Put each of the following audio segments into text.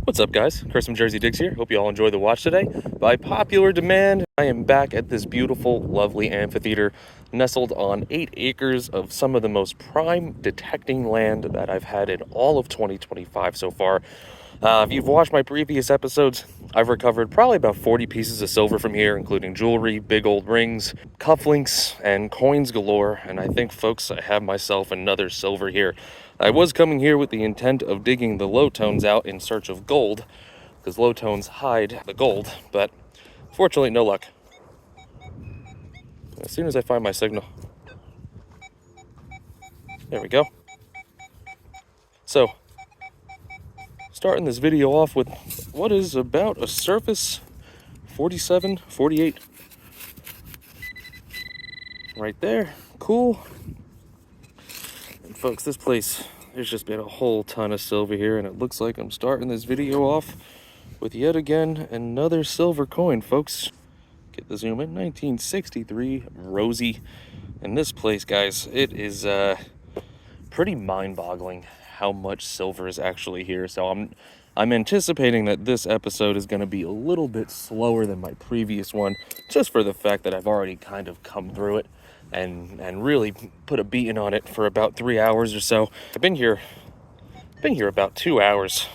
What's up, guys? Chris from Jersey Digs here. Hope you all enjoy the watch today. By popular demand, I am back at this beautiful, lovely amphitheater nestled on 8 acres of some of the most prime detecting land that I've had in all of 2025 so far. If you've watched my previous episodes, I've recovered probably about 40 pieces of silver from here, including jewelry, big old rings, cufflinks, and coins galore. And I think, folks, I have myself another silver here. I was coming here with the intent of digging the low tones out in search of gold, because low tones hide the gold, but fortunately, no luck. As soon as I find my signal. There we go. So, starting this video off with what is about a surface 47, 48. Right there. Cool. And folks, this place, there's just been a whole ton of silver here, and it looks like I'm starting this video off with yet again another silver coin, folks. Get the zoom in. 1963 Rosie. And this place, guys, it is pretty mind-boggling how much silver is actually here. So I'm anticipating that this episode is going to be a little bit slower than my previous one, just for the fact that I've already kind of come through it and really put a beating on it for about 3 hours or so. I've been here about 2 hours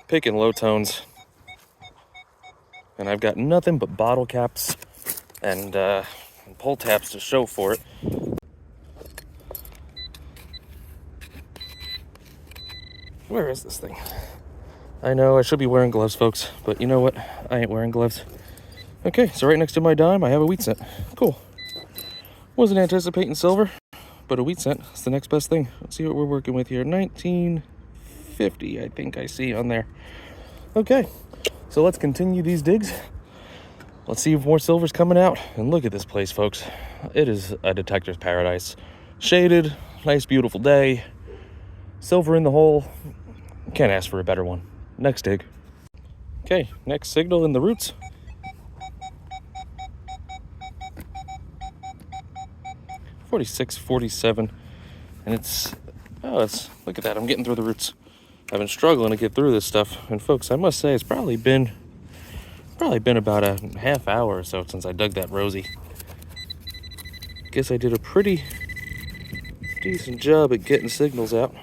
picking low tones, and I've got nothing but bottle caps and pull tabs to show for it. Where is this thing? I know I should be wearing gloves, folks, but you know what? I ain't wearing gloves. Okay, so right next to my dime, I have a wheat cent. Cool. Wasn't anticipating silver, but a wheat cent is the next best thing. Let's see what we're working with here. 1950, I think I see on there. Okay, so let's continue these digs. Let's see if more silver's coming out. And look at this place, folks. It is a detector's paradise. Shaded, nice, beautiful day. Silver in the hole. Can't ask for a better one. Next dig. Okay, next signal in the roots. .46, 47, and it's look at that. I'm getting through the roots. I've been struggling to get through this stuff, and folks, I must say it's probably been about a half hour or so since I dug that Rosie. Guess I did a pretty decent job at getting signals out.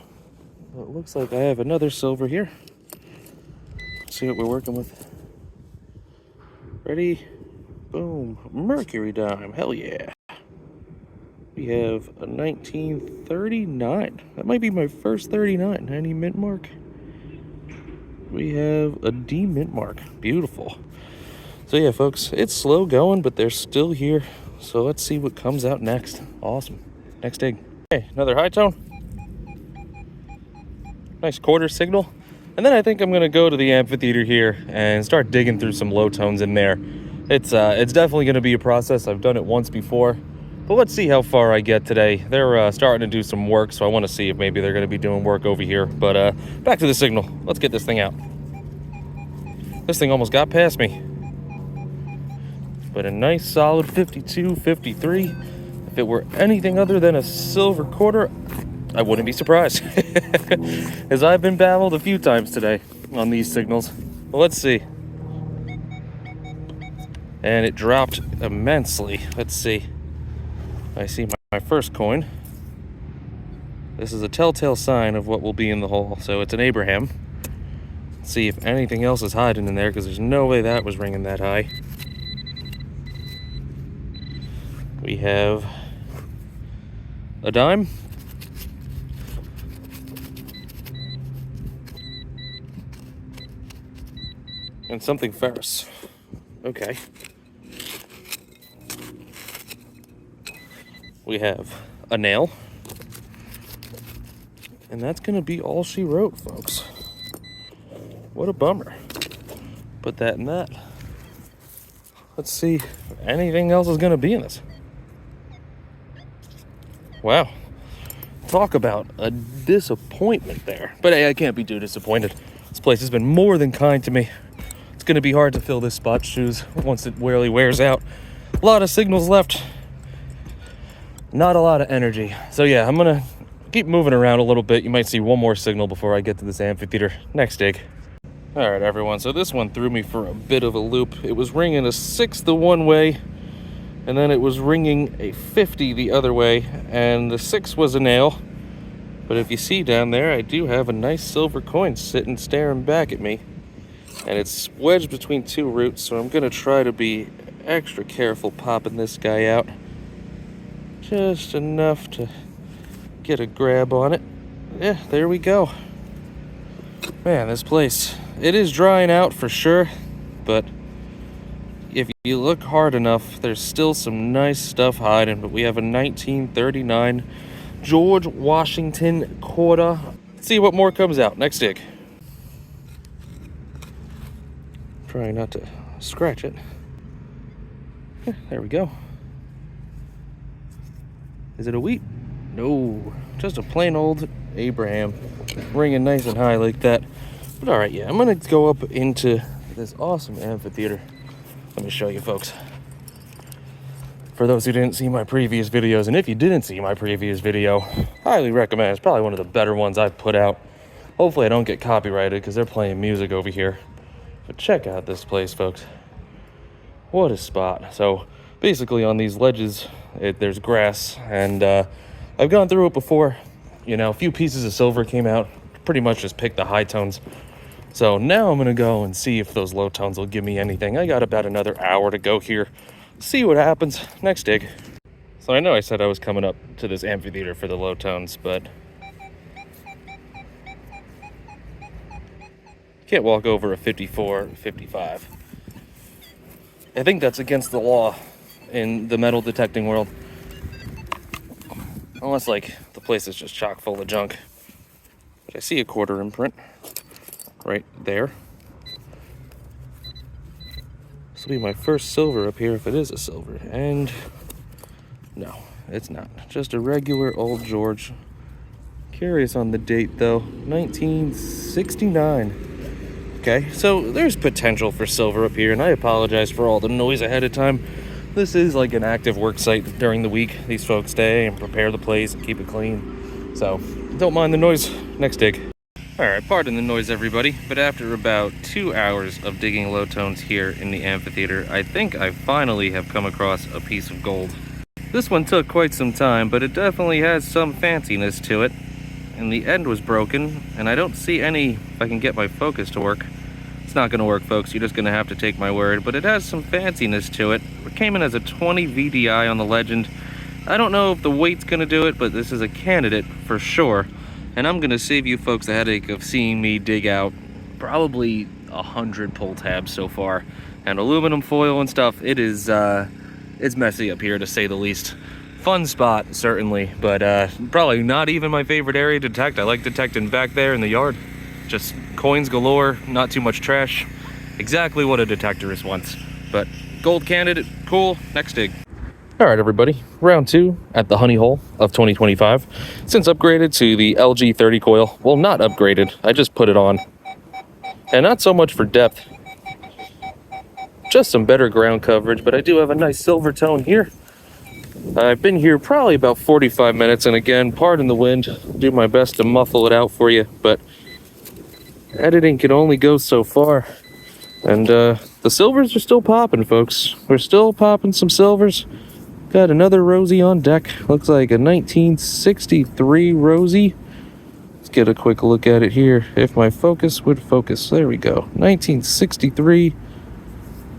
Well, it looks like I have another silver here. Let's see what we're working with. Ready? Boom. Mercury dime. Hell yeah. We have a 1939. That might be my first 39. Any mint mark? We have a D mint mark. Beautiful. So yeah, folks, it's slow going, but they're still here. So let's see what comes out next. Awesome. Next dig. Okay, another high tone. Nice quarter signal. And then I think I'm going to go to the amphitheater here and start digging through some low tones in there. It's definitely going to be a process. I've done it once before. But let's see how far I get today. They're starting to do some work, so I want to see if maybe they're going to be doing work over here. But back to the signal. Let's get this thing out. This thing almost got past me. But a nice solid 52, 53. If it were anything other than a silver quarter, I wouldn't be surprised. As I've been baffled a few times today on these signals. Well, let's see. And it dropped immensely. Let's see. I see my first coin. This is a telltale sign of what will be in the hole. So it's an Abraham. Let's see if anything else is hiding in there, because there's no way that was ringing that high. We have a dime. And something ferrous. Okay. We have a nail. And that's going to be all she wrote, folks. What a bummer. Put that in that. Let's see if anything else is going to be in this. Wow. Talk about a disappointment there. But hey, I can't be too disappointed. This place has been more than kind to me. It's going to be hard to fill this spot shoes once it really wears out. A lot of signals left. Not a lot of energy. So yeah, I'm gonna Keep moving around a little bit. You might see one more signal before I get to this amphitheater. Next dig. All right, everyone. So this one threw me for a bit of a loop. It was ringing a 6 the one way, and then it was ringing a 50 the other way, and the 6 was a nail. But if you see down there, I do have a nice silver coin sitting staring back at me, and it's wedged between 2 roots, so I'm gonna try to be extra careful popping this guy out. Just enough to get a grab on it. Yeah, there we go. Man, this place, it is drying out for sure, but if you look hard enough, there's still some nice stuff hiding. But we have a 1939 George Washington quarter. Let's see what more comes out. Next dig. Trying not to scratch it. Yeah, there we go. Is it a wheat? No, just a plain old Abraham, ringing nice and high like that. But all right, yeah, I'm gonna go up into this awesome amphitheater. Let me show you, folks. For those who didn't see my previous videos, and if you didn't see my previous video, highly recommend. It's probably one of the better ones I've put out. Hopefully I don't get copyrighted because they're playing music over here. But check out this place, folks. What a spot. So basically on these ledges, there's grass, and I've gone through it before. You know, a few pieces of silver came out, pretty much just picked the high tones. So now I'm gonna go and see if those low tones will give me anything. I got about another hour to go here. See what happens. Next dig. So I know I said I was coming up to this amphitheater for the low tones, but can't walk over a 54, 55. I think that's against the law in the metal detecting world. Unless, like, the place is just chock full of junk. But I see a quarter imprint right there. This will be my first silver up here if it is a silver. And no, it's not. Just a regular old George. Curious on the date, though. 1969. Okay, so there's potential for silver up here, and I apologize for all the noise ahead of time. This is like an active work site during the week. These folks stay and prepare the place and keep it clean. So don't mind the noise. Next dig. All right, pardon the noise, everybody. But after about 2 hours of digging low tones here in the amphitheater, I think I finally have come across a piece of gold. This one took quite some time, but it definitely has some fanciness to it. And the end was broken, and I don't see any, if I can get my focus to work. It's not gonna work, folks. You're just gonna have to take my word, but it has some fanciness to it. It came in as a 20 VDI on the Legend. I don't know if the weight's gonna do it, but this is a candidate for sure. And I'm gonna save you folks the headache of seeing me dig out probably 100 pull tabs so far. And aluminum foil and stuff, it's messy up here to say the least. Fun spot, certainly, but probably not even my favorite area to detect. I like detecting back there in the yard. Just coins galore, not too much trash. Exactly what a detectorist wants. But gold candidate, cool. Next dig. All right, everybody. Round 2 at the honey hole of 2025. Since upgraded to the LG 30 coil. Well, not upgraded. I just put it on. And not so much for depth. Just some better ground coverage, but I do have a nice silver tone here. I've been here probably about 45 minutes, and again, pardon the wind. Do my best to muffle it out for you, but editing can only go so far. And the silvers are still popping, folks. We're still popping some silvers. Got another Rosie on deck. Looks like a 1963 Rosie. Let's get a quick look at it here. If my focus would focus. There we go. 1963.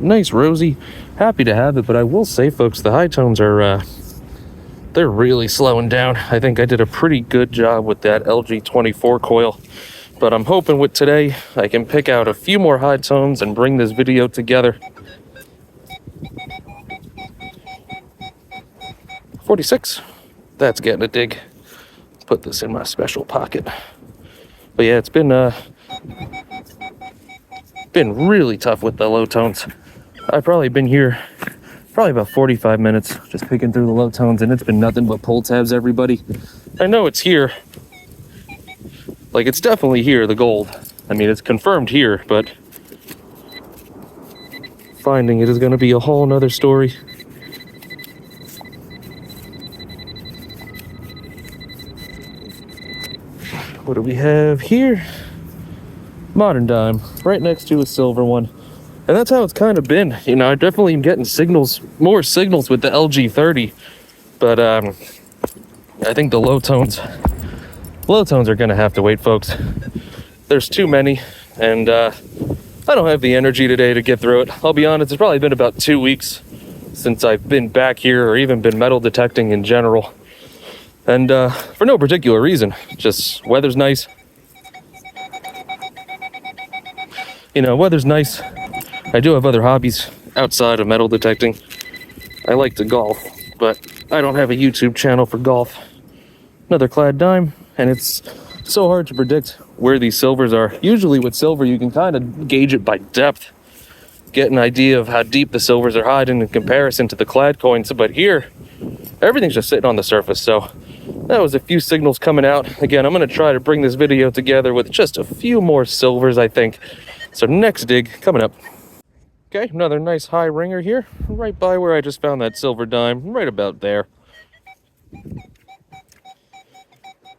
Nice Rosie. Happy to have it, but I will say, folks, the high tones are they're really slowing down. I think I did a pretty good job with that LG 24 coil, but I'm hoping with today I can pick out a few more high tones and bring this video together. 46. That's getting a dig. Put this in my special pocket. But yeah, it's been really tough with the low tones. I've probably been here about 45 minutes just picking through the low tones, and it's been nothing but pull tabs, everybody. I know it's here. Like, it's definitely here, the gold. I mean, it's confirmed here, but finding it is going to be a whole nother story. What do we have here? Modern dime, right next to a silver one. And that's how it's kind of been. You know, I definitely am getting signals, more signals with the LG30. But I think the low tones are going to have to wait, folks. There's too many. And I don't have the energy today to get through it. I'll be honest, it's probably been about 2 weeks since I've been back here or even been metal detecting in general. And for no particular reason, just weather's nice. You know, weather's nice. I do have other hobbies outside of metal detecting. I like to golf, but I don't have a YouTube channel for golf. Another clad dime, and it's so hard to predict where these silvers are. Usually with silver, you can kind of gauge it by depth, get an idea of how deep the silvers are hiding in comparison to the clad coins. But here, everything's just sitting on the surface. So that was a few signals coming out. Again, I'm going to try to bring this video together with just a few more silvers, I think. So next dig coming up. Okay, another nice high ringer here, right by where I just found that silver dime, right about there.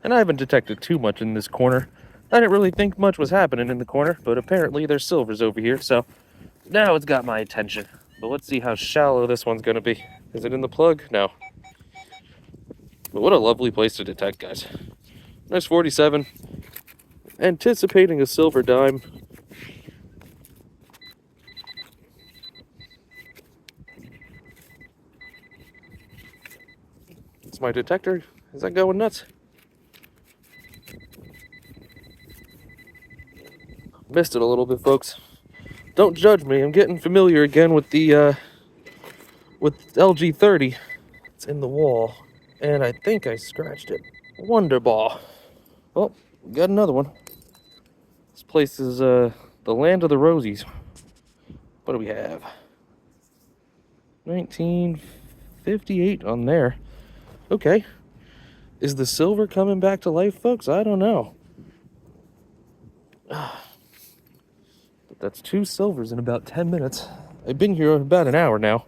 And I haven't detected too much in this corner. I didn't really think much was happening in the corner, but apparently there's silvers over here, so now it's got my attention. But let's see how shallow this one's gonna be. Is it in the plug? No. But what a lovely place to detect, guys. There's 47. Anticipating a silver dime. It's my detector. Is that going nuts? Missed it a little bit, folks. Don't judge me. I'm getting familiar again with the with LG30. It's in the wall, and I think I scratched it. Wonder ball. Oh, got another one. This place is the land of the Rosies. What do we have? 1958 on there. Okay. Is the silver coming back to life, folks? I don't know. But that's 2 silvers in about 10 minutes. I've been here about an hour now,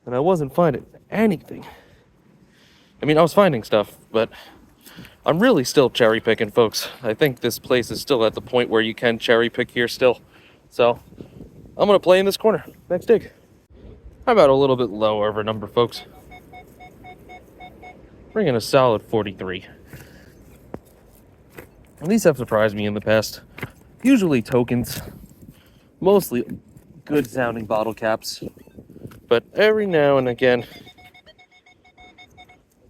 and I wasn't finding anything. I mean, I was finding stuff, but I'm really still cherry picking, folks. I think this place is still at the point where you can cherry pick here still. So I'm gonna play in this corner. Next dig. How about a little bit lower of a number, folks? Bring in a solid 43. And these have surprised me in the past. Usually tokens, mostly good sounding bottle caps, but every now and again,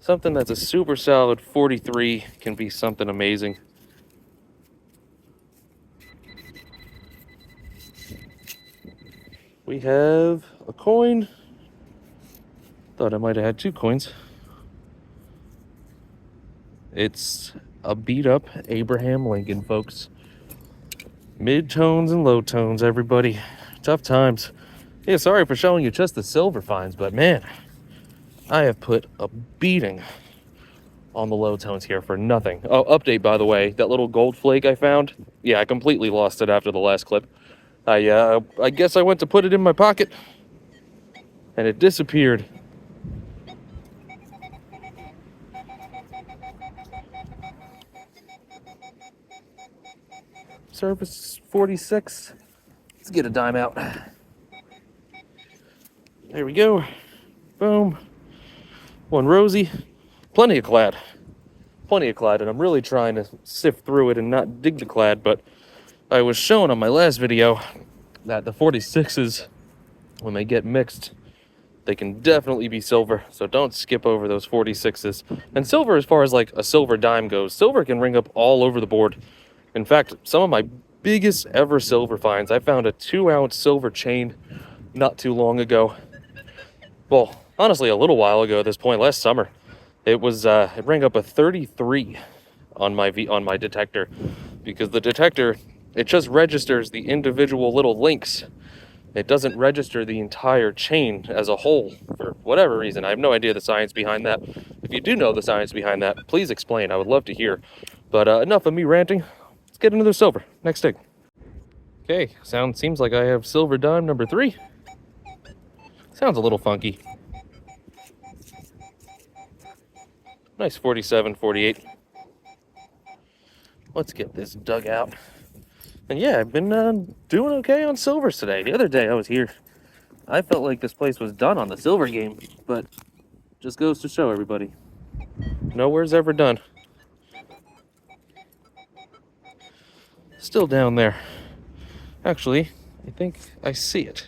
something that's a super solid 43 can be something amazing. We have a coin. Thought I might have had 2 coins. It's a beat up Abraham Lincoln, folks. Mid tones and low tones, everybody. Tough times. Yeah, sorry for showing you just the silver finds, but man, I have put a beating on the low tones here for nothing. Oh, update, by the way, that little gold flake I found, yeah, I completely lost it after the last clip. I guess I went to put it in my pocket, and it disappeared. Surface 46. Let's get a dime out. There we go. Boom. One rosy. Plenty of clad. Plenty of clad, and I'm really trying to sift through it and not dig the clad, but I was shown on my last video that the 46s, when they get mixed, they can definitely be silver, so don't skip over those 46s. And silver, as far as like a silver dime goes, silver can ring up all over the board. In fact, some of my biggest ever silver finds, I found a 2-ounce silver chain not too long ago. Well, honestly, a little while ago at this point, last summer. It rang up a 33 on my detector, because the detector, it just registers the individual little links. It doesn't register the entire chain as a whole for whatever reason. I have no idea the science behind that. If you do know the science behind that, please explain. I would love to hear. But enough of me ranting. Let's get another silver. Next dig. Okay, seems like I have silver dime number 3. Sounds a little funky. Nice 47, 48. Let's get this dug out. And yeah, I've been doing okay on silvers today. The other day I was here, I felt like this place was done on the silver game, but just goes to show everybody, nowhere's ever done. Still down there. Actually, I think I see it.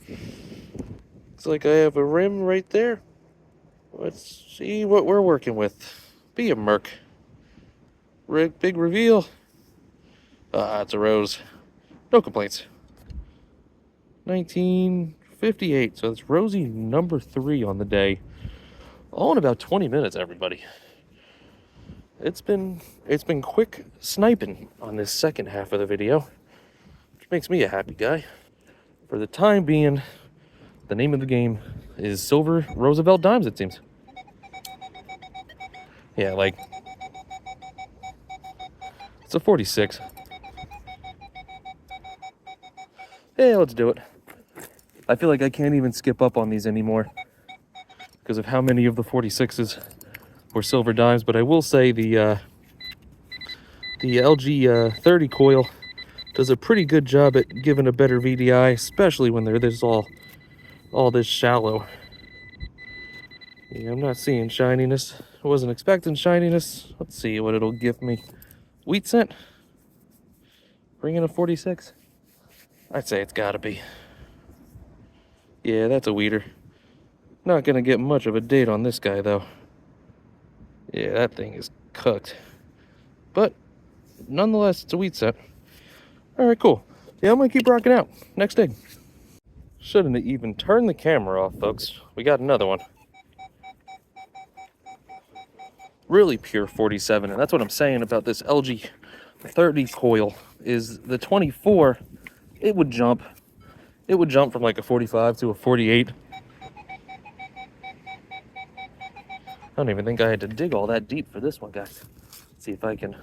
Looks like I have a rim right there. Let's see what we're working with. Be a merc. Big reveal. It's a rose. No complaints. 1958. So it's Rosie number 3 on the day. All in about 20 minutes, everybody. It's been quick sniping on this second half of the video, which makes me a happy guy. For the time being, the name of the game is Silver Roosevelt Dimes, it seems. Yeah, like, it's a 46. Yeah, let's do it. I feel like I can't even skip up on these anymore because of how many of the 46s were silver dimes, but I will say the LG 30 coil does a pretty good job at giving a better VDI, especially when they're this all this shallow. Yeah, I'm not seeing shininess. I wasn't expecting shininess. Let's see what it'll give me. Wheat scent. Bring in a 46. I'd say it's gotta be. Yeah, that's a weeder. Not gonna get much of a date on this guy though. Yeah, that thing is cooked. But nonetheless, it's a wheat scent. Alright, cool. Yeah, I'm gonna keep rocking out. Next dig. Shouldn't have even turned the camera off, folks. We got another one. Really pure 47, and that's what I'm saying about this LG 30 coil, is the 24, it would jump from like a 45 to a 48. I don't even think I had to dig all that deep for this one, guys. Let's see if I can.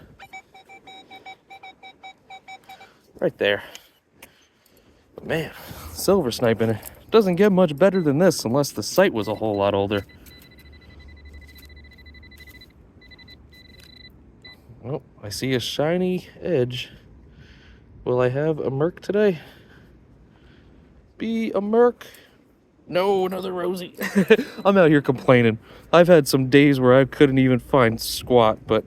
Right there. But man, silver sniping, it doesn't get much better than this unless the sight was a whole lot older. Oh, I see a shiny edge. Will I have a merc today? Be a merc. No, another Rosie. I'm out here complaining. I've had some days where I couldn't even find squat, but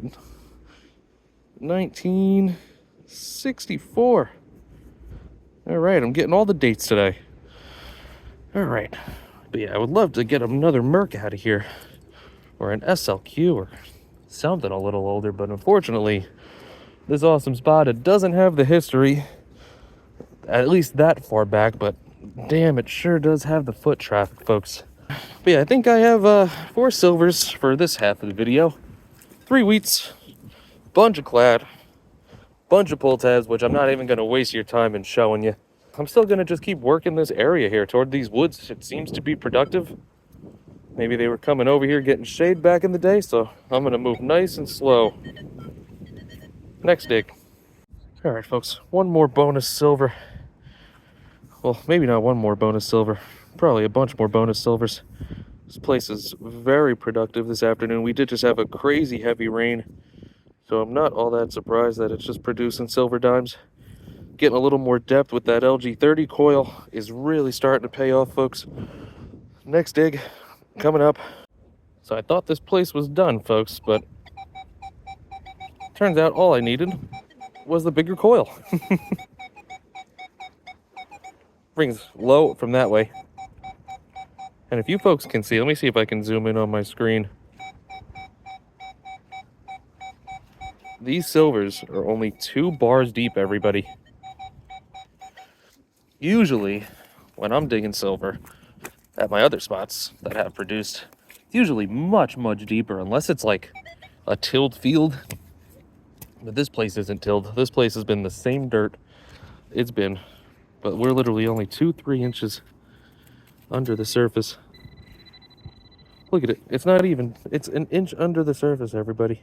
1964. All right, I'm getting all the dates today. All right. But yeah, I would love to get another merc out of here, or an SLQ, or something a little older, but unfortunately, this awesome spot, it doesn't have the history, at least that far back, but damn, it sure does have the foot traffic, folks. But yeah, I think I have 4 silvers for this half of the video. 3 wheats, bunch of clad, bunch of pull tabs, which I'm not even going to waste your time in showing you. I'm still going to just keep working this area here toward these woods. It seems to be productive. Maybe they were coming over here getting shade back in the day, so I'm going to move nice and slow. Next dig. All right, folks, one more bonus silver. Well, maybe not one more bonus silver, probably a bunch more bonus silvers. This place is very productive this afternoon. We did just have a crazy heavy rain, so I'm not all that surprised that it's just producing silver dimes. Getting a little more depth with that LG 30 coil is really starting to pay off, folks. Next dig coming up. So I thought this place was done, folks, but turns out all I needed was the bigger coil. Rings low from that way. And if you folks can see, let me see if I can zoom in on my screen. These silvers are only 2 bars deep, everybody. Usually, when I'm digging silver at my other spots that have produced, it's usually much, much deeper, unless it's like a tilled field. But this place isn't tilled. This place has been the same dirt it's been, but we're literally only 2-3 inches under the surface. Look at it. It's not even, it's an inch under the surface, everybody.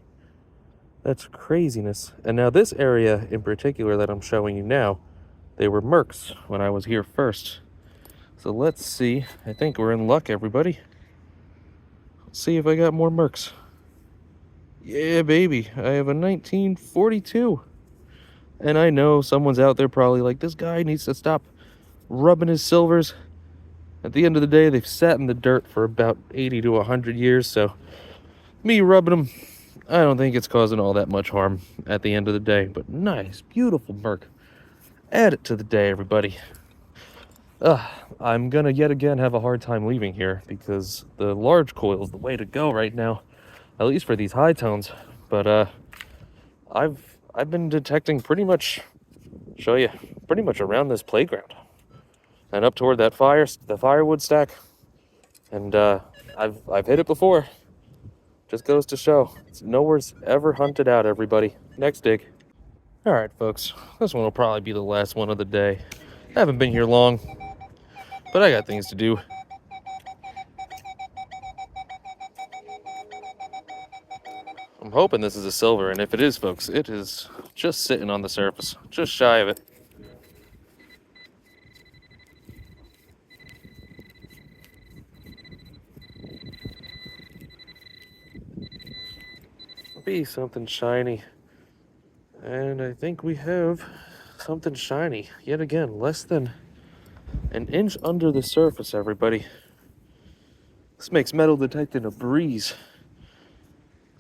That's craziness. And now this area in particular that I'm showing you now, they were mercs when I was here first. So let's see. I think we're in luck, everybody. Let's see if I got more mercs. Yeah, baby. I have a 1942. And I know someone's out there probably like, this guy needs to stop rubbing his silvers. At the end of the day, they've sat in the dirt for about 80 to 100 years, so me rubbing them, I don't think it's causing all that much harm at the end of the day. But nice, beautiful Merc. Add it to the day, everybody. I'm gonna yet again have a hard time leaving here because the large coil is the way to go right now, at least for these high tones. But I've been detecting pretty much, show you, pretty much around this playground and up toward that the firewood stack. And I've hit it before. Just goes to show, it's nowhere's ever hunted out, everybody. Next dig. All right, folks, this one will probably be the last one of the day. I haven't been here long, but I got things to do. I'm hoping this is a silver, and if it is, folks, it is just sitting on the surface, just shy of it. Be something shiny. And I think we have something shiny yet again, less than an inch under the surface, everybody. This makes metal detecting a breeze.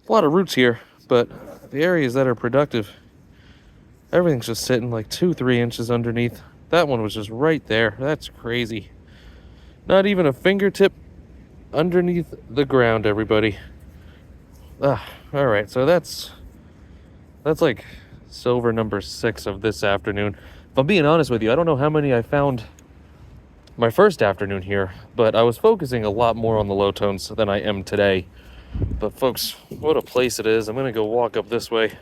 A lot of roots here, but the areas that are productive, everything's just sitting like 2-3 inches underneath. That one was just right there. That's crazy. Not even a fingertip underneath the ground, everybody. All right, so that's like silver number 6 of this afternoon. If I'm being honest with you, I don't know how many I found my first afternoon here, but I was focusing a lot more on the low tones than I am today. But folks, what a place it is. I'm gonna go walk up this way.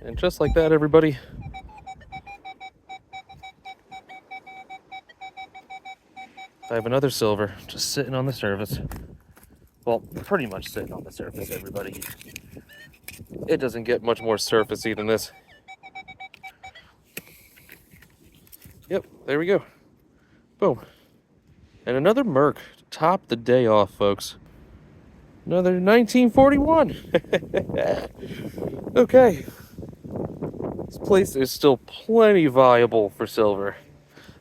And just like that, everybody, I have another silver just sitting on the surface. Well, pretty much sitting on the surface, everybody. It doesn't get much more surfacey than this. Yep, there we go. Boom. And another Merc to top the day off, folks. Another 1941. Okay. This place is still plenty viable for silver.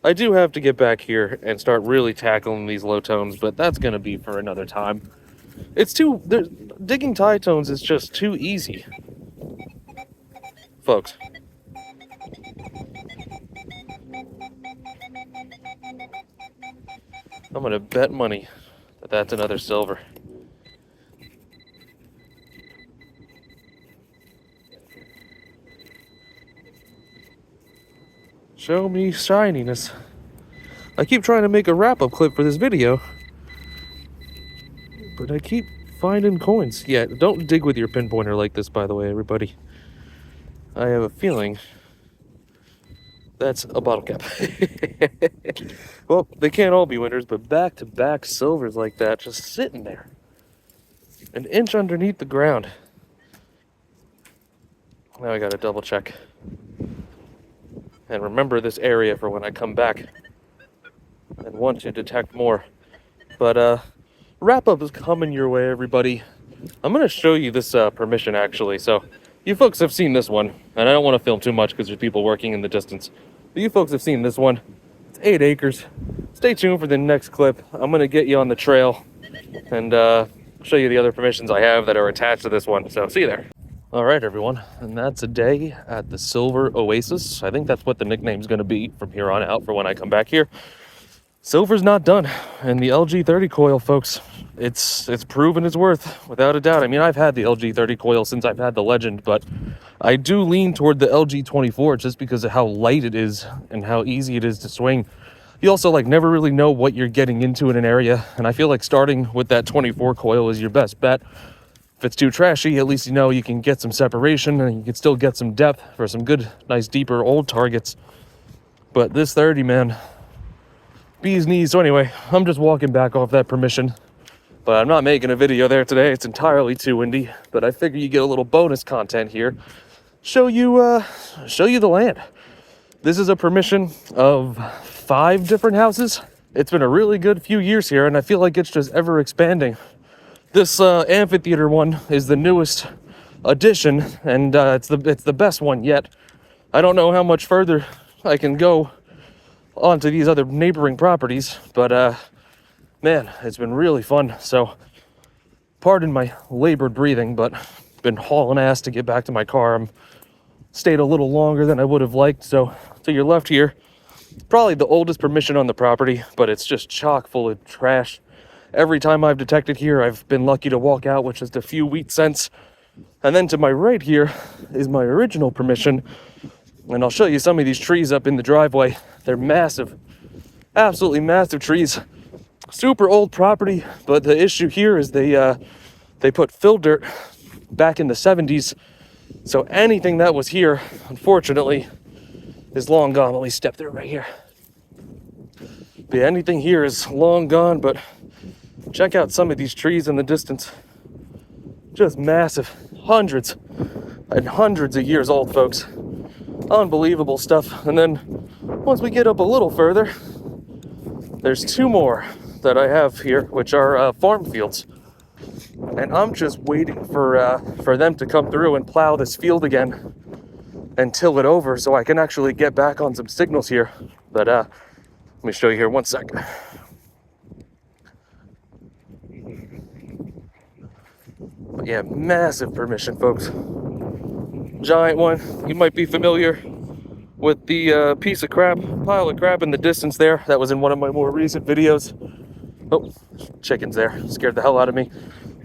I do have to get back here and start really tackling these low tones, but that's going to be for another time. Digging high tones is just too easy, folks. I'm gonna bet money that that's another silver. Show me shininess. I keep trying to make a wrap-up clip for this video, but I keep finding coins. Yeah, don't dig with your pinpointer like this, by the way, everybody. I have a feeling that's a bottle cap. Well, they can't all be winners, but back-to-back silvers like that, just sitting there. An inch underneath the ground. Now I gotta double check. And remember this area for when I come back and want to detect more. But wrap-up is coming your way, everybody. I'm gonna show you this permission, actually. So you folks have seen this one, and I don't want to film too much because there's people working in the distance. But you folks have seen this one. It's 8 acres. Stay tuned for the next clip. I'm gonna get you on the trail and show you the other permissions I have that are attached to this one. So see you there. All right, everyone, and that's a day at the Silver Oasis. I think that's what the nickname's going to be from here on out for when I come back here. Silver's not done, and the LG30 coil, folks, it's proven its worth, without a doubt. I mean, I've had the LG30 coil since I've had the Legend, but I do lean toward the LG24 just because of how light it is and how easy it is to swing. You also, never really know what you're getting into in an area, and I feel like starting with that 24 coil is your best bet. If it's too trashy, at least you know you can get some separation and you can still get some depth for some good, nice, deeper old targets. But this 30, man, bee's knees. So anyway, I'm just walking back off that permission. But I'm not making a video there today. It's entirely too windy. But I figure you get a little bonus content here. Show you the land. This is a permission of 5 different houses. It's been a really good few years here, and I feel like it's just ever expanding. This amphitheater one is the newest addition, and it's the best one yet. I don't know how much further I can go onto these other neighboring properties, but man, it's been really fun. So pardon my labored breathing, but been hauling ass to get back to my car. I'm stayed a little longer than I would have liked. So to your left here, probably the oldest permission on the property, but it's just chock full of trash. Every time I've detected here, I've been lucky to walk out with just a few wheat cents. And then to my right here is my original permission, and I'll show you some of these trees up in the driveway. They're massive, absolutely massive trees. Super old property, but the issue here is they put fill dirt back in the 70s. So anything that was here, unfortunately, is long gone. Let me step through right here. But yeah, anything here is long gone, but check out some of these trees in the distance. Just massive, hundreds and hundreds of years old, folks. Unbelievable stuff. And then once we get up a little further, there's two more that I have here, which are farm fields. And I'm just waiting for them to come through and plow this field again and till it over so I can actually get back on some signals here. But let me show you here one sec. But yeah, massive permission, folks. Giant one. You might be familiar with the piece of crap, pile of crap in the distance there. That was in one of my more recent videos. Oh, chickens there. Scared the hell out of me.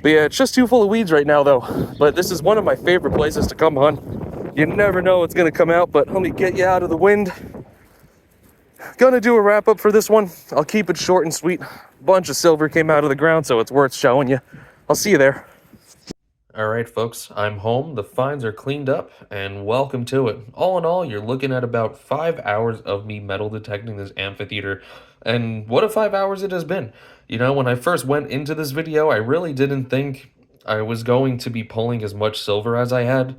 But yeah, it's just too full of weeds right now, though. But this is one of my favorite places to come hunt. You never know what's going to come out, but let me get you out of the wind. Gonna do a wrap up for this one. I'll keep it short and sweet. Bunch of silver came out of the ground, so it's worth showing you. I'll see you there. All right, folks, I'm home. The finds are cleaned up, and welcome to it. All in all, you're looking at about 5 hours of me metal detecting this amphitheater, and what a 5 hours it has been. You know, when I first went into this video, I really didn't think I was going to be pulling as much silver as I had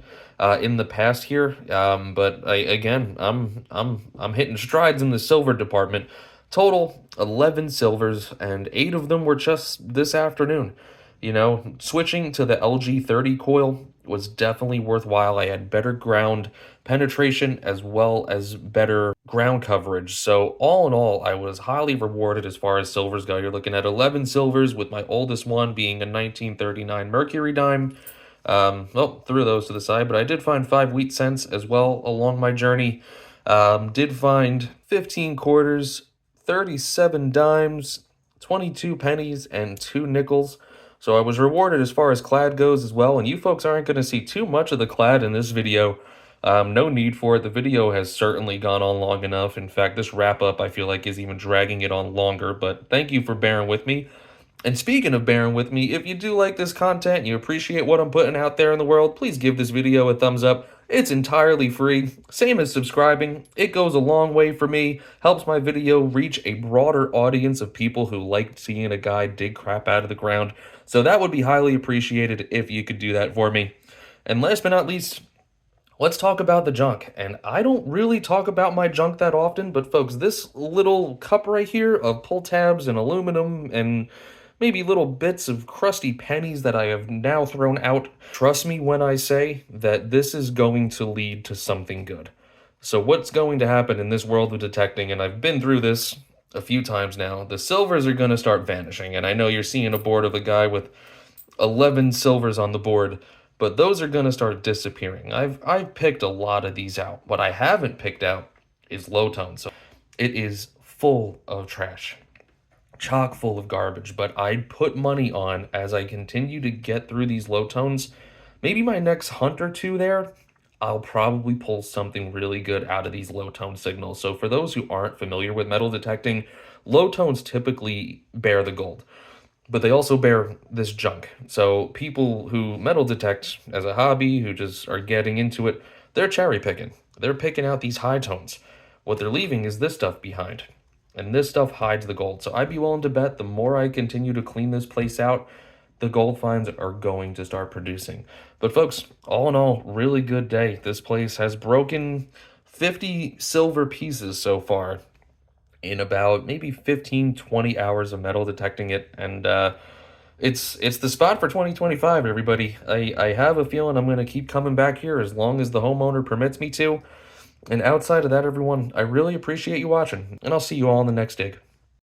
in the past here. But I'm hitting strides in the silver department. Total 11 silvers, and 8 of them were just this afternoon. You know, switching to the LG30 coil was definitely worthwhile. I had better ground penetration as well as better ground coverage. So all in all, I was highly rewarded as far as silvers go. You're looking at 11 silvers, with my oldest one being a 1939 Mercury dime. Well, threw those to the side, but I did find 5 wheat cents as well along my journey. Did find 15 quarters, 37 dimes, 22 pennies, and 2 nickels. So I was rewarded as far as clad goes as well, and you folks aren't going to see too much of the clad in this video. No need for it. The video has certainly gone on long enough. In fact, this wrap-up I feel like is even dragging it on longer, but thank you for bearing with me. And speaking of bearing with me, if you do like this content and you appreciate what I'm putting out there in the world, please give this video a thumbs up. It's entirely free, same as subscribing. It goes a long way for me, helps my video reach a broader audience of people who like seeing a guy dig crap out of the ground. So that would be highly appreciated if you could do that for me. And last but not least, let's talk about the junk. And I don't really talk about my junk that often, but folks, this little cup right here of pull tabs and aluminum and maybe little bits of crusty pennies that I have now thrown out. Trust me when I say that this is going to lead to something good. So what's going to happen in this world of detecting, and I've been through this a few times now, the silvers are going to start vanishing. And I know you're seeing a board of a guy with 11 silvers on the board, but those are going to start disappearing. I've picked a lot of these out. What I haven't picked out is low tone. So it is full of trash. Chock full of garbage, but I'd put money on, as I continue to get through these low tones, maybe my next hunt or two there, I'll probably pull something really good out of these low tone signals. So for those who aren't familiar with metal detecting, low tones typically bear the gold, but they also bear this junk. So people who metal detect as a hobby, who just are getting into it, they're cherry picking. They're picking out these high tones. What they're leaving is this stuff behind. And this stuff hides the gold. So I'd be willing to bet the more I continue to clean this place out, the gold finds are going to start producing. But folks, all in all, really good day. This place has broken 50 silver pieces so far in about maybe 15, 20 hours of metal detecting it. And it's the spot for 2025, everybody. I have a feeling I'm going to keep coming back here as long as the homeowner permits me to. And outside of that, everyone, I really appreciate you watching, and I'll see you all in the next dig.